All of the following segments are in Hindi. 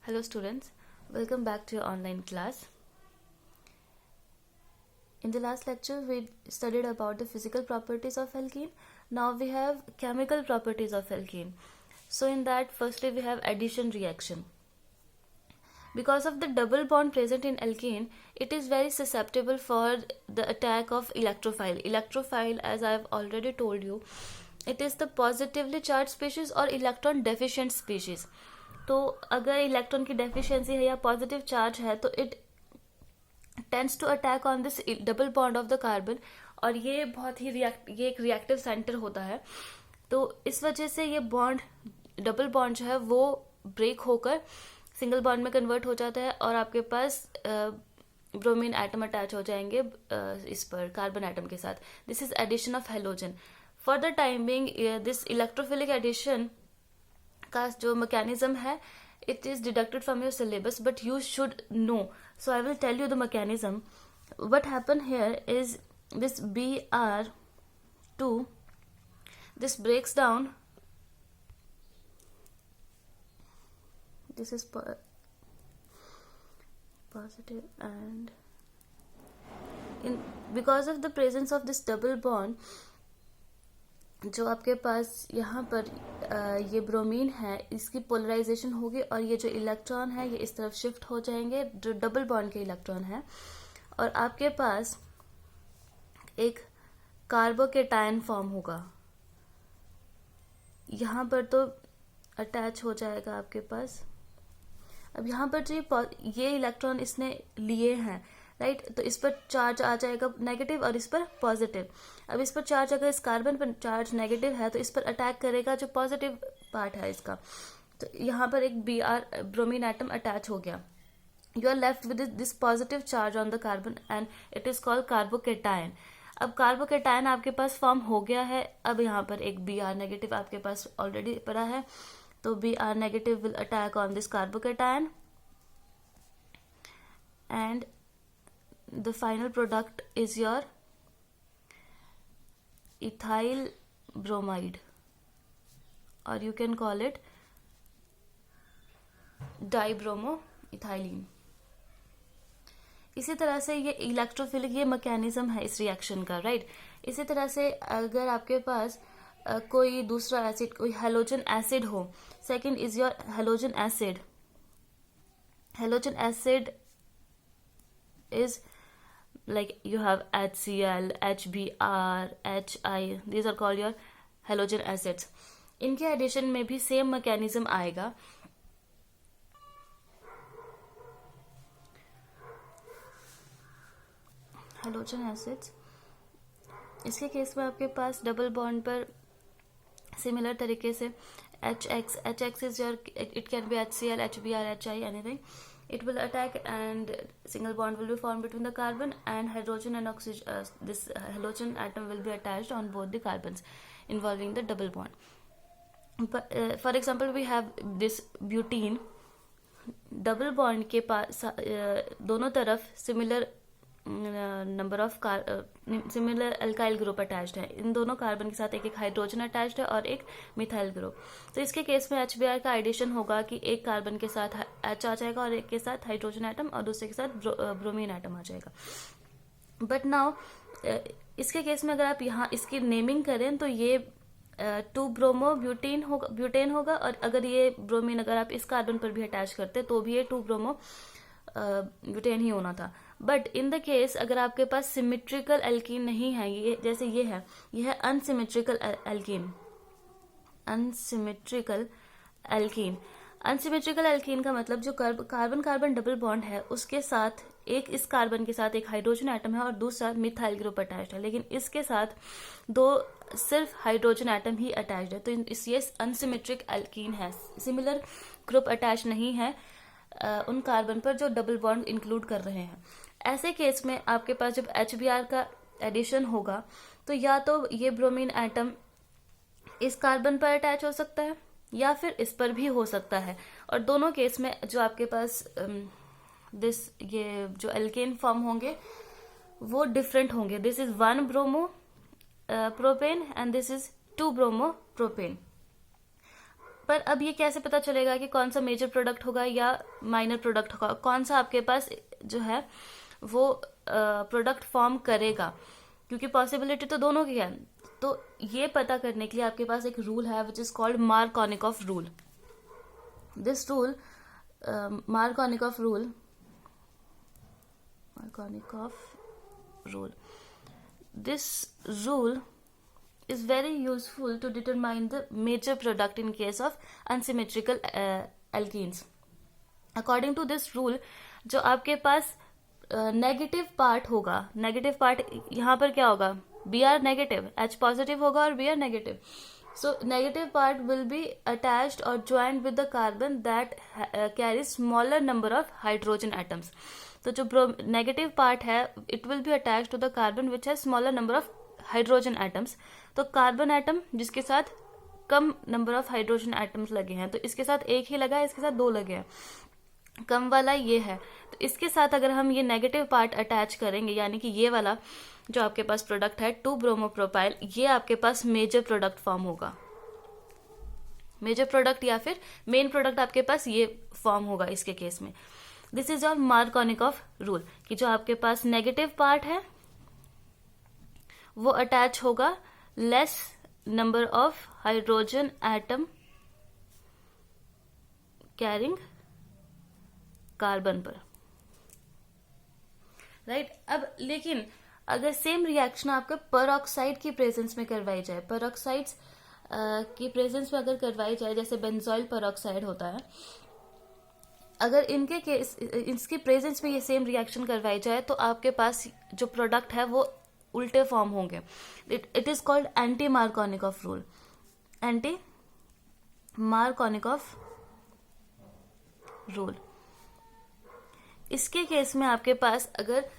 Hello students, welcome back to your online class. In the last lecture we studied about the physical properties of alkene. Now we have chemical properties of alkene. So in that firstly we have addition reaction. Because of the double bond present in alkene, it is very susceptible for the attack of electrophile. Electrophile, as I have already told you, it is the positively charged species or electron deficient species. तो अगर इलेक्ट्रॉन की डेफिशिएंसी है या पॉजिटिव चार्ज है तो it tends to attack on this double bond of the carbon, और ये बहुत ही ये एक रिएक्टिव सेंटर होता है. तो इस वजह से ये बॉन्ड डबल बॉन्ड जो है वो ब्रेक होकर सिंगल बॉन्ड में कन्वर्ट हो जाता है और आपके पास ब्रोमीन एटम अटैच हो जाएंगे इस पर कार्बन एटम के साथ. This is addition of halogen. For the time being this electrophilic addition का जो मैकेनिज्म है it is deducted from your syllabus, but you should know, so I will tell you the mechanism. What happened here is this Br2, this breaks down, this is positive, and because of the presence of this double bond, जो आपके पास यहाँ पर ये ब्रोमीन है इसकी पोलराइजेशन होगी और ये जो इलेक्ट्रॉन है ये इस तरफ शिफ्ट हो जाएंगे जो डबल बॉन्ड के इलेक्ट्रॉन है, और आपके पास एक कार्बोकेटायन फॉर्म होगा. यहाँ पर तो अटैच हो जाएगा आपके पास. अब यहाँ पर जो ये इलेक्ट्रॉन इसने लिए हैं, राइट, तो इस पर चार्ज आ जाएगा नेगेटिव और इस पर पॉजिटिव. अब इस पर चार्ज, अगर इस कार्बन पर चार्ज नेगेटिव है तो इस पर अटैक करेगा जो पॉजिटिव पार्ट है इसका. तो यहाँ पर एक ब्रोमीन एटम अटैच हो गया. You are left with this positive charge on the carbon and it is called carbocation. अब कार्बोकेटायन आपके पास फॉर्म हो गया है. अब यहाँ पर एक Br नेगेटिव आपके पास ऑलरेडी पड़ा है, तो Br negative will attack on this carbocation and the final product is your ethyl bromide, or you can call it dibromoethylene. इसी तरह से ये इलेक्ट्रोफिलिक ये मैकेनिज्म है इस रिएक्शन का, राइट. इसी तरह से अगर आपके पास कोई दूसरा एसिड, कोई हेलोजन एसिड हो, second is your halogen acid. Halogen acid is like you have HCl, HBr, HI, these are called your halogen acids. इनके एडिशन में भी सेम मैकेनिज्म आएगा. हेलोजन एसिड्स, इसके केस में आपके पास डबल बॉन्ड पर सिमिलर तरीके से HX is your, it can be HCl, HBr, HI, anything. It will attack and single bond will be formed between the carbon, and hydrogen and oxygen, this halogen atom will be attached on both the carbons, involving the double bond. But for example we have this butene. Double bond के पास दोनों तरफ similar number of similar alkyl group attached है. इन दोनों कार्बन के साथ एक एक हाइड्रोजन अटैच्ड है और एक मिथाइल ग्रुप. तो इसके केस में HBr का एडिशन होगा कि एक कार्बन के साथ H आ जाएगा और एक के साथ हाइड्रोजन एटम और दूसरे के साथ ब्रोमीन एटम आ जाएगा. बट नाउ इसके केस में अगर आप यहाँ इसकी नेमिंग करें तो ये 2 ब्रोमो ब्यूटेन होगा, और अगर ये ब्रोमीन अगर आप इस कार्बन पर भी अटैच करते तो भी ये 2 ब्रोमो ब्यूटेन ही होना था. बट इन द केस अगर आपके पास सिमेट्रिकल एल्कीन नहीं है, ये जैसे ये है unsymmetrical alkene. Unsymmetrical alkene, unsymmetrical alkene का मतलब जो कार्बन कार्बन डबल बॉन्ड है उसके साथ एक इस कार्बन के साथ एक हाइड्रोजन एटम है और दूसरा मिथाइल ग्रुप अटैच्ड है, लेकिन इसके साथ दो सिर्फ हाइड्रोजन एटम ही अटैच्ड है. तो ये अनसिमेट्रिक एल्कीन है. सिमिलर ग्रुप अटैच नहीं है उन कार्बन पर जो डबल बॉन्ड इंक्लूड कर रहे हैं. ऐसे केस में आपके पास जब HBr का एडिशन होगा तो या तो ये ब्रोमीन एटम इस कार्बन पर अटैच हो सकता है या फिर इस पर भी हो सकता है, और दोनों केस में जो आपके पास ये जो एल्केन फॉर्म होंगे वो डिफरेंट होंगे. This is 1 bromo propane and this is 2 bromo propane. पर अब ये कैसे पता चलेगा कि कौन सा मेजर प्रोडक्ट होगा या माइनर प्रोडक्ट होगा, कौन सा आपके पास जो है वो प्रोडक्ट फॉर्म करेगा, क्योंकि पॉसिबिलिटी तो दोनों की है। तो ये पता करने के लिए आपके पास एक रूल है which is called Markovnikov rule. This rule Markovnikov rule this rule is very useful to determine the major product in case of unsymmetrical alkenes. According to this rule, जो आपके पास नेगेटिव पार्ट होगा, नेगेटिव पार्ट यहाँ पर क्या होगा, B R negative, H positive होगा और B R negative. So negative part will be attached or joined with the carbon that carries smaller number of hydrogen atoms. तो जो नेगेटिव पार्ट है it will be attached to the carbon which has smaller number of hydrogen atoms. तो कार्बन एटम जिसके साथ कम नंबर ऑफ हाइड्रोजन एटम्स लगे हैं, तो इसके साथ एक ही लगा है, इसके साथ दो लगे हैं, कम वाला ये है. तो इसके साथ अगर हम ये नेगेटिव पार्ट अटैच करेंगे, यानी कि ये वाला जो आपके पास प्रोडक्ट है 2-ब्रोमोप्रोपाइल, ये आपके पास मेजर प्रोडक्ट फॉर्म होगा. मेजर प्रोडक्ट या फिर मेन प्रोडक्ट आपके पास ये फॉर्म होगा इसके केस में. This is all Markovnikov rule कि जो आपके पास नेगेटिव पार्ट है वो अटैच होगा less number of hydrogen atom carrying carbon पर, राइट. अब लेकिन अगर सेम रिएक्शन आपके परऑक्साइड की प्रेजेंस में करवाई जाए, परऑक्साइड्स की प्रेजेंस में अगर करवाई जाए, जैसे बेंजोइल परऑक्साइड होता है, अगर इनके केस इसकी प्रेजेंस में ये सेम रिएक्शन करवाई जाए तो आपके पास जो प्रोडक्ट है वो उल्टे फॉर्म होंगे. It is called anti Markovnikov rule. Anti Markovnikov rule. इसके केस में आपके पास अगर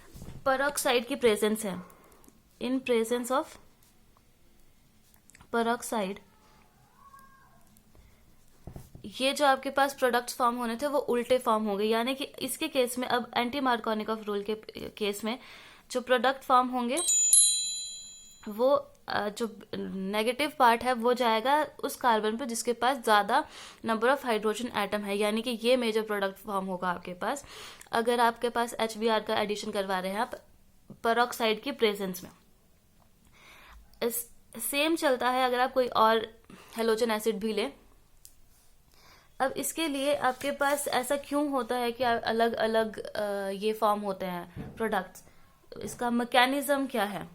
परऑक्साइड की प्रेजेंस है, इन प्रेजेंस ऑफ परऑक्साइड, ये जो आपके पास प्रोडक्ट्स फॉर्म होने थे वो उल्टे फॉर्म हो गए. यानी कि इसके केस में अब एंटी मार्कोनिकॉफ रूल के केस में जो प्रोडक्ट फॉर्म होंगे वो जो नेगेटिव पार्ट है वो जाएगा उस कार्बन पे जिसके पास ज्यादा नंबर ऑफ हाइड्रोजन एटम है, यानी कि ये मेजर प्रोडक्ट फॉर्म होगा आपके पास अगर आपके पास HBr का एडिशन करवा रहे हैं आप परऑक्साइड की प्रेजेंस में. सेम चलता है अगर आप कोई और हेलोजन एसिड भी ले. अब इसके लिए आपके पास ऐसा क्यों होता है कि अलग अलग ये फॉर्म होते हैं प्रोडक्ट्स, इसका मैकेनिज्म क्या है?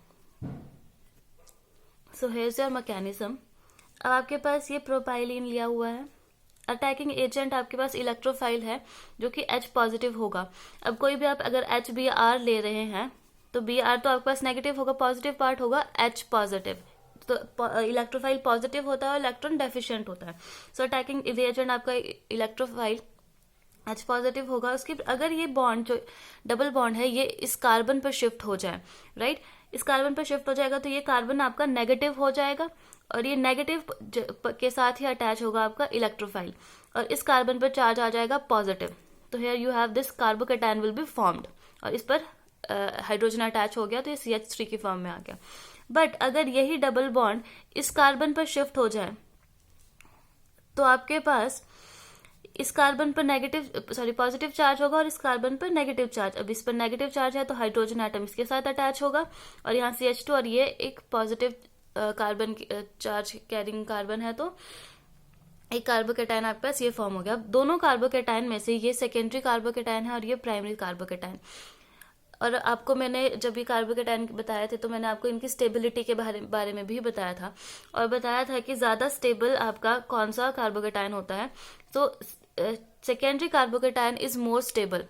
सो हेयर्स योर मैकेनिज्म. अब आपके पास ये प्रोपाइलिन लिया हुआ है, अटैकिंग एजेंट आपके पास इलेक्ट्रोफाइल है जो कि H पॉजिटिव होगा. अब कोई भी आप अगर HBr ले रहे हैं तो Br तो आपके पास नेगेटिव होगा, पॉजिटिव पार्ट होगा H पॉजिटिव, तो इलेक्ट्रोफाइल पॉजिटिव होता है और इलेक्ट्रॉन डेफिशिएंट होता है. सो अटैकिंग रिएजेंट आपका इलेक्ट्रोफाइल H पॉजिटिव होगा. उसकी अगर ये बॉन्ड जो डबल बॉन्ड है ये इस कार्बन पर शिफ्ट हो जाए, राइट, इस कार्बन पर शिफ्ट हो जाएगा तो ये कार्बन आपका नेगेटिव हो जाएगा और ये नेगेटिव के साथ ही अटैच होगा आपका इलेक्ट्रोफाइल और इस कार्बन पर चार्ज आ जाएगा पॉजिटिव. तो here you have this carbocation will be formed और इस पर हाइड्रोजन अटैच हो गया तो ये CH3 की फॉर्म में आ गया. बट अगर यही डबल बॉन्ड इस कार्बन पर शिफ्ट हो जाए तो आपके पास इस कार्बन पर पॉजिटिव चार्ज होगा और इस कार्बन पर नेगेटिव चार्ज. अब इस पर नेगेटिव चार्ज है तो हाइड्रोजन एटम इसके साथ अटैच होगा और यहाँ CH2 और ये एक positive carbon charge carrying carbon है तो एक कार्बोकैटायन आपके पास ये फॉर्म हो गया. अब दोनों कार्बोकैटायन में से ये सेकेंडरी कार्बोकैटायन है और ये प्राइमरी कार्बोकैटायन. और आपको मैंने जब ये कार्बोकैटायन बताए थे तो मैंने आपको इनकी स्टेबिलिटी के बारे में भी बताया था और बताया था कि ज्यादा स्टेबल आपका कौन सा कार्बोकैटायन होता है. तो secondary carbocation is more stable,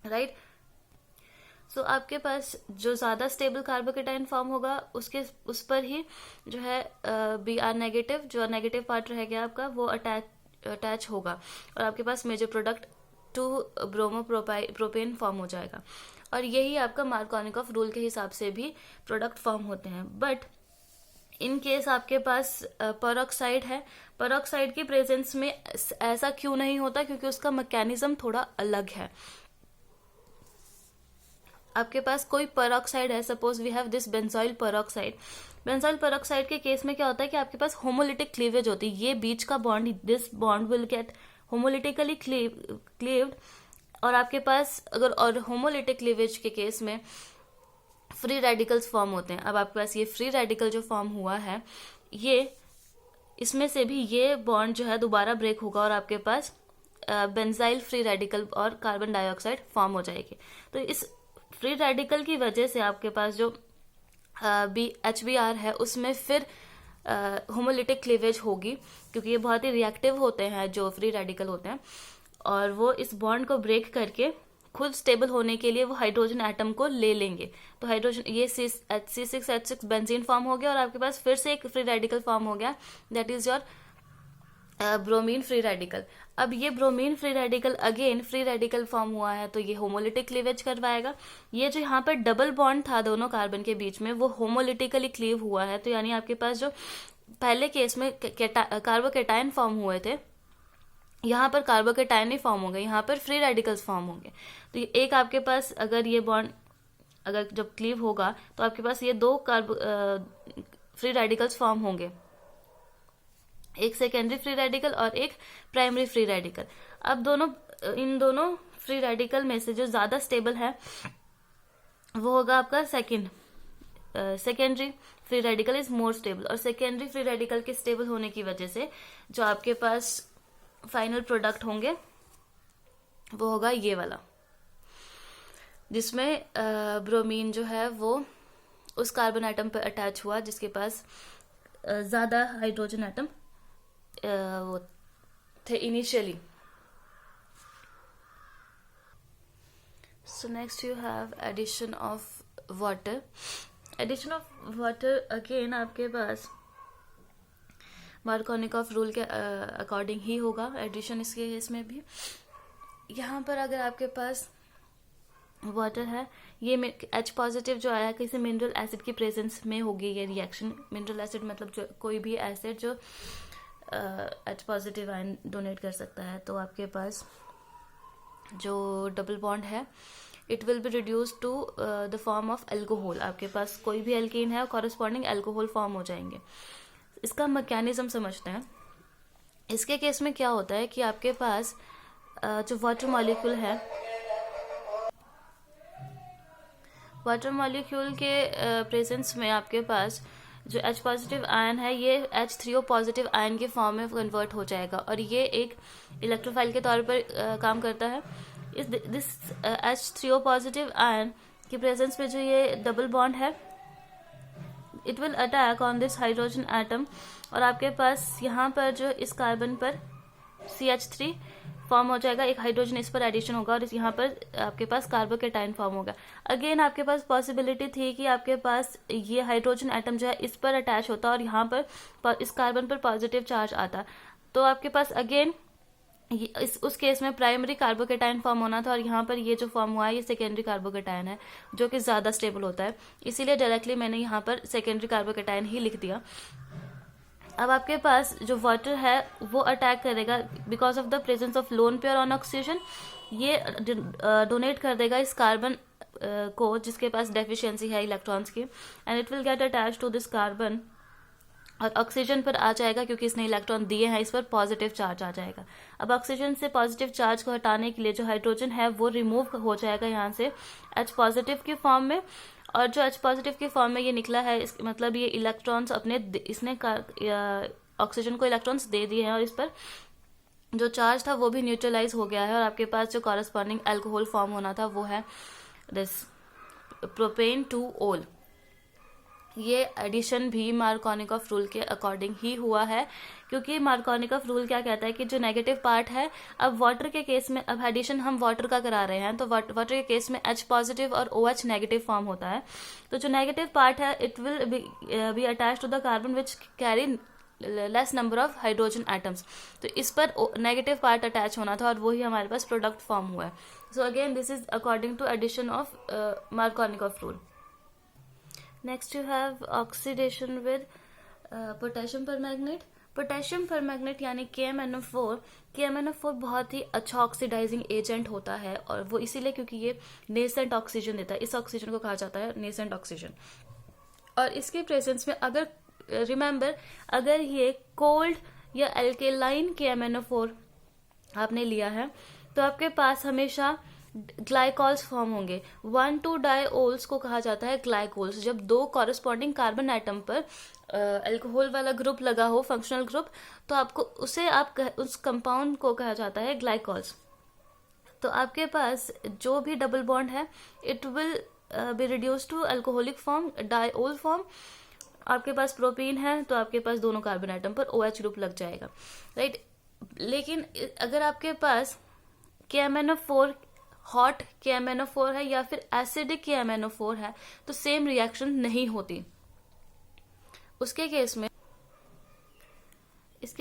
right. So आपके पास जो ज्यादा स्टेबल कार्बोकैटायन फॉर्म होगा उस पर ही जो है Br नेगेटिव, जो नेगेटिव पार्ट रह गया आपका वो अटैच होगा और आपके पास मेजर प्रोडक्ट 2-ब्रोमोप्रोपेन फॉर्म हो जाएगा. और यही आपका मार्कोनिकॉफ रूल के हिसाब से भी प्रोडक्ट फॉर्म होते हैं. बट इन केस आपके पास परऑक्साइड है, परऑक्साइड की प्रेजेंस में ऐसा क्यों नहीं होता? क्योंकि उसका मैकेनिज्म थोड़ा अलग है. आपके पास कोई परऑक्साइड है, suppose we have this benzoyl peroxide, benzyl peroxide के केस में क्या होता है कि आपके पास होमोलिटिक क्लीवेज होती है, ये बीच का bond, this bond will get homolytically cleaved, और आपके पास अगर और होमोलिटिक क्लीवेज के केस में फ्री रेडिकल्स फॉर्म होते हैं। अब आपके पास ये फ्री रेडिकल जो फॉर्म हुआ है, ये इसमें से भी ये बॉन्ड जो है दोबारा ब्रेक होगा और आपके पास बेंजाइल फ्री रेडिकल और कार्बन डाइऑक्साइड फॉर्म हो जाएगी। तो इस फ्री रेडिकल की वजह से आपके पास जो HBr है उसमें फिर होमोलिटिक क्लीवेज होगी, क्योंकि ये बहुत ही रिएक्टिव होते हैं जो फ्री रेडिकल होते हैं, और वो इस बॉन्ड को ब्रेक करके खुद स्टेबल होने के लिए वो हाइड्रोजन एटम को ले लेंगे। तो हाइड्रोजन ये C6H6 बेंजीन फॉर्म हो गया और आपके पास फिर से एक फ्री रेडिकल फॉर्म हो गया, that is your bromine free radical. अब ये bromine free radical again free radical form हुआ है, तो ये होमोलिटिक क्लीवेज करवाएगा। ये जो यहाँ पर डबल बॉन्ड था दोनों कार्बन के बीच में, वो होमोलिटिकली क्लीव हुआ है। तो यानी आपके पास जो पहले केस में कार्बोकेटाइन फॉर्म हुए थे, यहाँ पर कार्बोकेटाइन नहीं फॉर्म होंगे, यहाँ पर फ्री रेडिकल्स फॉर्म होंगे। तो एक आपके पास अगर ये बॉन्ड अगर जब क्लीव होगा तो आपके पास ये दो फ्री रेडिकल्स फॉर्म होंगे, एक सेकेंडरी फ्री रेडिकल और एक प्राइमरी फ्री रेडिकल। अब इन दोनों फ्री रेडिकल में से जो ज्यादा स्टेबल है वो होगा आपका secondary free radical is more stable. और सेकेंडरी फ्री रेडिकल के स्टेबल होने की वजह से जो आपके पास फाइनल प्रोडक्ट होंगे वो होगा ये वाला, जिसमें ब्रोमीन जो है वो उस कार्बन एटम पर अटैच हुआ जिसके पास ज्यादा हाइड्रोजन एटम वो थे initially. So next you have addition of water. Addition of water again आपके पास मार्कोनिकॉफ रूल के अकॉर्डिंग ही होगा एडिशन इसके केस में भी। यहाँ पर अगर आपके पास वाटर है, ये H पॉजिटिव जो आया किसी मिनरल एसिड की प्रेजेंस में होगी ये रिएक्शन। मिनरल एसिड मतलब जो कोई भी एसिड जो H पॉजिटिव आयन डोनेट कर सकता है। तो आपके पास जो डबल बॉन्ड है it will be reduce to the form of alcohol. आपके पास कोई भी एल्कीन है और कॉरेस्पॉन्डिंग एल्कोहल फॉर्म हो जाएंगे। इसका मैकेनिज्म समझते हैं। इसके केस में क्या होता है कि आपके पास जो वाटर मॉलिक्यूल है, वाटर मॉलिक्यूल के प्रेजेंस में आपके पास जो H पॉजिटिव आयन है ये H3O पॉजिटिव आयन के फॉर्म में कन्वर्ट हो जाएगा और ये एक इलेक्ट्रोफाइल के तौर पर काम करता है। दिस H3O पॉजिटिव आयन की प्रेजेंस में जो ये डबल बॉन्ड है it will attack on this hydrogen atom, और आपके पास यहाँ पर जो इस कार्बन पर CH3 फॉर्म हो जाएगा, एक हाइड्रोजन इस पर एडिशन होगा और यहाँ पर आपके पास कार्बोकेटाइन फॉर्म होगा। अगेन आपके पास पॉसिबिलिटी थी कि आपके पास ये हाइड्रोजन एटम जो है इस पर अटैच होता और यहाँ पर इस कार्बन पर पॉजिटिव चार्ज आता, तो आपके पास अगेन उस केस में प्राइमरी कार्बोकेटाइन फॉर्म होना था और यहाँ पर ये जो फॉर्म हुआ है ये सेकेंडरी कार्बोकेटाइन है जो कि ज्यादा स्टेबल होता है, इसीलिए डायरेक्टली मैंने यहाँ पर सेकेंडरी कार्बोकेटाइन ही लिख दिया। अब आपके पास जो वाटर है वो अटैक करेगा because of the presence of lone pair on oxygen, ये डोनेट कर देगा इस कार्बन को जिसके पास डेफिशिएंसी है इलेक्ट्रॉन्स की, and it will get attach to this carbon और ऑक्सीजन पर आ जाएगा क्योंकि इसने इलेक्ट्रॉन दिए हैं, इस पर पॉजिटिव चार्ज आ जाएगा। अब ऑक्सीजन से पॉजिटिव चार्ज को हटाने के लिए जो हाइड्रोजन है वो रिमूव हो जाएगा यहाँ से H पॉजिटिव की फॉर्म में, और जो H पॉजिटिव की फॉर्म में ये निकला है मतलब ये इलेक्ट्रॉन्स इसने ऑक्सीजन को इलेक्ट्रॉन्स दे दिए हैं और इस पर जो चार्ज था वो भी न्यूट्रलाइज हो गया है, और आपके पास जो कॉरेस्पॉन्डिंग अल्कोहल फॉर्म होना था वो है दिस प्रोपेन 2-ओल। ये एडिशन भी मार्कोनिकॉफ रूल के अकॉर्डिंग ही हुआ है, क्योंकि मार्कोनिकॉफ रूल क्या कहता है कि जो नेगेटिव पार्ट है, अब वाटर के केस में अब एडिशन हम वाटर का करा रहे हैं तो वाटर के केस में H पॉजिटिव और OH नेगेटिव फॉर्म होता है, तो जो नेगेटिव पार्ट है it will be attach to the carbon which carry less number of hydrogen atoms, तो इस पर नेगेटिव पार्ट अटैच होना था और वही हमारे पास प्रोडक्ट फॉर्म हुआ है। So again this is according to addition of Markovnikov rule. Next you have oxidation with potassium permanganate। Potassium permanganate यानी KMnO4। KMnO4 बहुत ही अच्छा ऑक्सीडाइजिंग एजेंट होता है और वो इसीलिए क्योंकि ये नेसेंट ऑक्सीजन देता है, इस ऑक्सीजन को कहा जाता है नेसेंट ऑक्सीजन। और इसके प्रेजेंस में अगर रिमेंबर अगर ये कोल्ड या एल्केलाइन KMnO4 आपने लिया है तो आपके पास हमेशा ग्लाइकॉल्स फॉर्म होंगे। 1,2 डायोल्स को कहा जाता है ग्लाइकोल्स। जब दो कॉरेस्पॉन्डिंग कार्बन एटम पर अल्कोहल वाला ग्रुप लगा हो, फंक्शनल ग्रुप, तो आपको उस कंपाउंड को कहा जाता है ग्लाइकॉल्स। तो आपके पास जो भी डबल बॉन्ड है it will be reduce to alcoholic form, diol form. आपके पास प्रोपीन है तो आपके पास दोनों कार्बन एटम पर OH ग्रुप लग जाएगा, राइट। लेकिन अगर आपके पास KMnO4 हॉट KMnO4 है या फिर एसिडिक KMnO4 है तो सेम रिएक्शन नहीं होती। इसके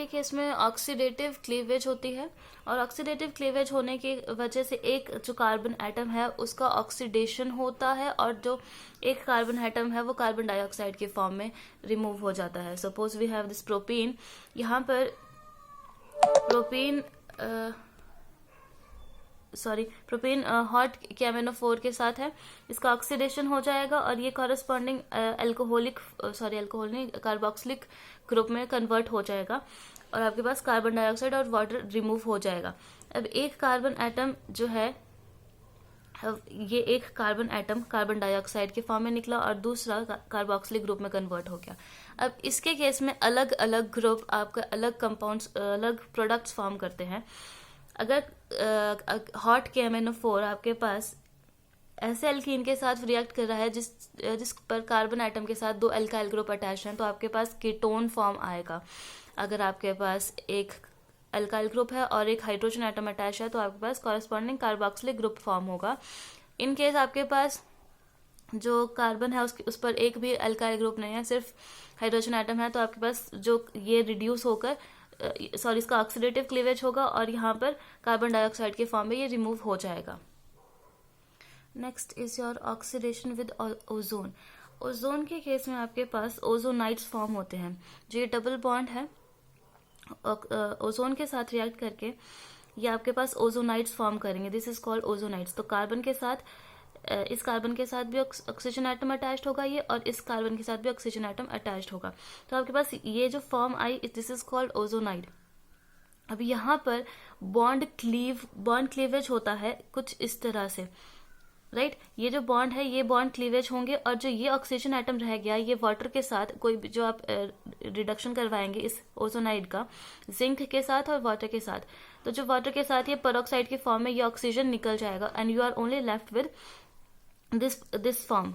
केस में ऑक्सीडेटिव क्लीवेज होती है, और ऑक्सीडेटिव क्लीवेज होने की वजह से एक जो कार्बन एटम है उसका ऑक्सीडेशन होता है, और जो एक कार्बन एटम है वो कार्बन डाइऑक्साइड के फॉर्म में रिमूव हो जाता है। Suppose we have this propene, यहाँ पर प्रोपीन हॉट KMnO4 के साथ है, इसका ऑक्सीडेशन हो जाएगा और ये कॉरेस्पॉन्डिंग कार्बोक्सिलिक ग्रुप में कन्वर्ट हो जाएगा और आपके पास कार्बन डाइऑक्साइड और वाटर रिमूव हो जाएगा। अब एक कार्बन एटम जो है, ये एक कार्बन एटम कार्बन डाइऑक्साइड के फॉर्म में निकला और दूसरा कार्बोक्सिलिक ग्रुप में कन्वर्ट हो गया। अब इसके केस में अलग अलग ग्रुप आपका अलग कंपाउंड्स, अलग प्रोडक्ट्स फॉर्म करते हैं। अगर हॉट KMnO4 आपके पास ऐसे एल्कीन के साथ रिएक्ट कर रहा है जिस पर कार्बन एटम के साथ दो एल्काइल ग्रुप अटैच हैं, तो आपके पास कीटोन फॉर्म आएगा। अगर आपके पास एक अल्काइल ग्रुप है और एक हाइड्रोजन एटम अटैच है तो आपके पास कॉरेस्पॉन्डिंग कार्बोक्सिलिक ग्रुप फॉर्म होगा। इन केस आपके पास जो कार्बन है उस पर एक भी अल्काइल ग्रुप नहीं है, सिर्फ हाइड्रोजन एटम है, तो आपके पास जो ये रिड्यूस होकर इसका ऑक्सीडेटिव क्लीवेज होगा और यहाँ पर कार्बन डाइऑक्साइड के फॉर्म में ये रिमूव हो जाएगा। Next is your oxidation with ozone. Ozone के केस में आपके पास ओजोनाइड्स फॉर्म होते हैं। जो ये डबल बॉन्ड है ओजोन के साथ रिएक्ट करके ये आपके पास ओजोनाइड्स फॉर्म करेंगे। This is called ozonides. तो कार्बन के साथ इस कार्बन के साथ भी ऑक्सीजन एटम अटैच्ड होगा ये, और इस कार्बन के साथ भी ऑक्सीजन एटम अटैच्ड होगा। तो आपके पास ये जो form I this is called ozonide. अब यहाँ पर बॉन्ड क्लीवेज होता है कुछ इस तरह से, राइट। ये जो बॉन्ड है ये बॉन्ड क्लीवेज होंगे, और जो ये ऑक्सीजन एटम रह गया ये वाटर के साथ कोई भी जो आप रिडक्शन करवाएंगे इस ओजोनाइड का जिंक के साथ और वाटर के साथ, तो जो वाटर के साथ ये पेरोक्साइड के फॉर्म में ये ऑक्सीजन निकल जाएगा and you are only left with this form.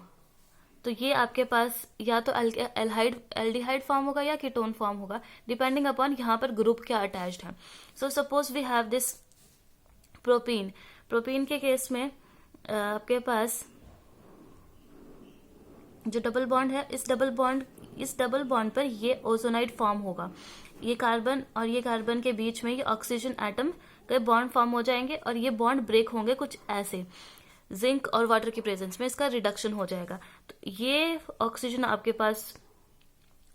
तो ये आपके पास या तो एल्डिहाइड फॉर्म होगा या कीटोन फॉर्म होगा, डिपेंडिंग अपॉन यहाँ पर ग्रुप क्या अटैच्ड है। So suppose we have this propene के केस में आपके पास जो डबल बॉन्ड है इस डबल बॉन्ड पर ये ओजोनाइड फॉर्म होगा। ये कार्बन और ये कार्बन के बीच में ये ऑक्सीजन एटम के बॉन्ड फॉर्म हो जाएंगे और ये बॉन्ड ब्रेक होंगे कुछ ऐसे, जिंक और वाटर की प्रेजेंस में इसका रिडक्शन हो जाएगा। तो ये ऑक्सीजन आपके पास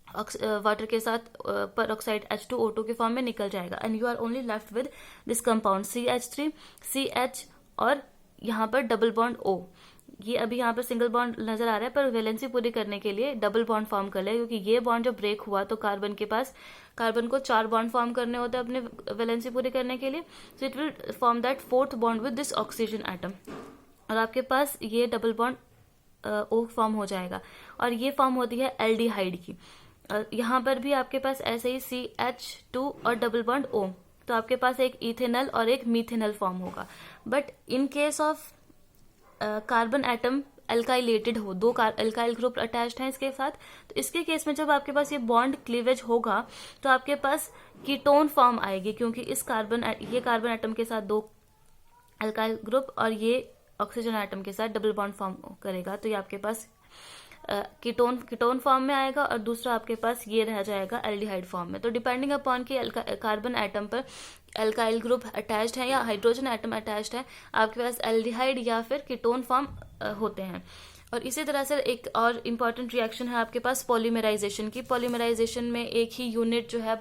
वाटर के साथ पेरोक्साइड H2O2 के फॉर्म में निकल जाएगा and you are only left with this compound CH3 CH और यहाँ पर डबल बॉन्ड O। ये अभी यहाँ पर सिंगल बॉन्ड नजर आ रहा है पर वैलेंसी पूरी करने के लिए डबल बॉन्ड फॉर्म कर लिया, क्योंकि ये बॉन्ड जब ब्रेक हुआ तो कार्बन को 4 बॉन्ड फॉर्म करने होते हैं अपने वैलेंसी पूरी करने के लिए। So it will form that 4th bond with this oxygen atom और आपके पास ये डबल बॉन्ड O फॉर्म हो जाएगा और ये फॉर्म होती है एल्डिहाइड की। यहाँ पर भी आपके पास ऐसे ही CH2 और डबल बॉन्ड O, तो आपके पास एक इथेनॉल और एक मीथेनॉल फॉर्म होगा। But in case of carbon atom alkylated हो, 2 एल्काइल ग्रुप अटैच्ड हैं इसके साथ, तो इसके केस में जब आपके पास ये बॉन्ड क्लीवेज होगा तो आपके पास कीटोन फॉर्म आएगी, क्योंकि ये कार्बन एटम के साथ 2 एल्काइल ग्रुप और ये ऑक्सीजन एटम के साथ डबल बॉन्ड फॉर्म करेगा। तो ये आपके पास कीटोन फॉर्म में आएगा और दूसरा आपके पास ये रह जाएगा एल्डिहाइड फॉर्म में। तो डिपेंडिंग अपॉन कि कार्बन एटम पर एल्काइल ग्रुप अटैच्ड है या हाइड्रोजन एटम अटैच्ड है, आपके पास एल्डिहाइड या फिर कीटोन फॉर्म होते हैं। और इसी तरह से एक और इम्पॉर्टेंट रिएक्शन है आपके पास पॉलीमराइजेशन की। पॉलीमराइजेशन में एक ही यूनिट जो है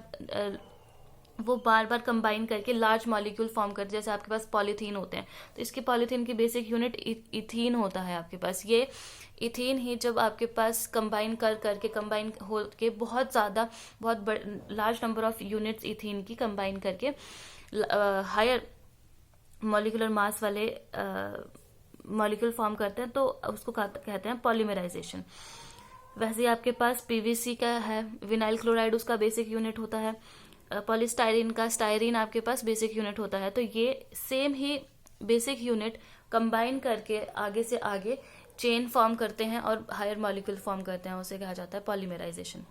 वो बार बार कंबाइन करके लार्ज मॉलिक्यूल फॉर्म करते हैं। जैसे आपके पास पॉलीथीन होते हैं, तो इसकी पॉलीथीन की बेसिक यूनिट इथीन होता है आपके पास। ये इथीन ही जब आपके पास कंबाइन कंबाइन हो के बहुत large number of units ethene की कंबाइन करके हायर मॉलिक्यूलर मास वाले मॉलिक्यूल फॉर्म करते हैं, तो उसको कहते हैं पॉलीमराइजेशन। वैसे ही आपके पास पीवीसी का है, विनाइल क्लोराइड उसका बेसिक यूनिट होता है, पॉलीस्टाइरिन का स्टाइरिन आपके पास बेसिक यूनिट होता है। तो ये सेम ही बेसिक यूनिट कंबाइन करके आगे से आगे चेन फॉर्म करते हैं और हायर मॉलिक्यूल फॉर्म करते हैं, उसे कहा जाता है polymerisation.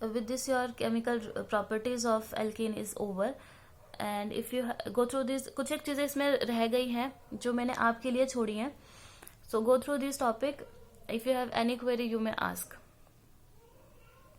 With this your chemical properties of alkene is over, and if you go through this, कुछ एक चीजें इसमें रह गई हैं जो मैंने आपके लिए छोड़ी हैं, so go through this topic. If you have any query you may ask.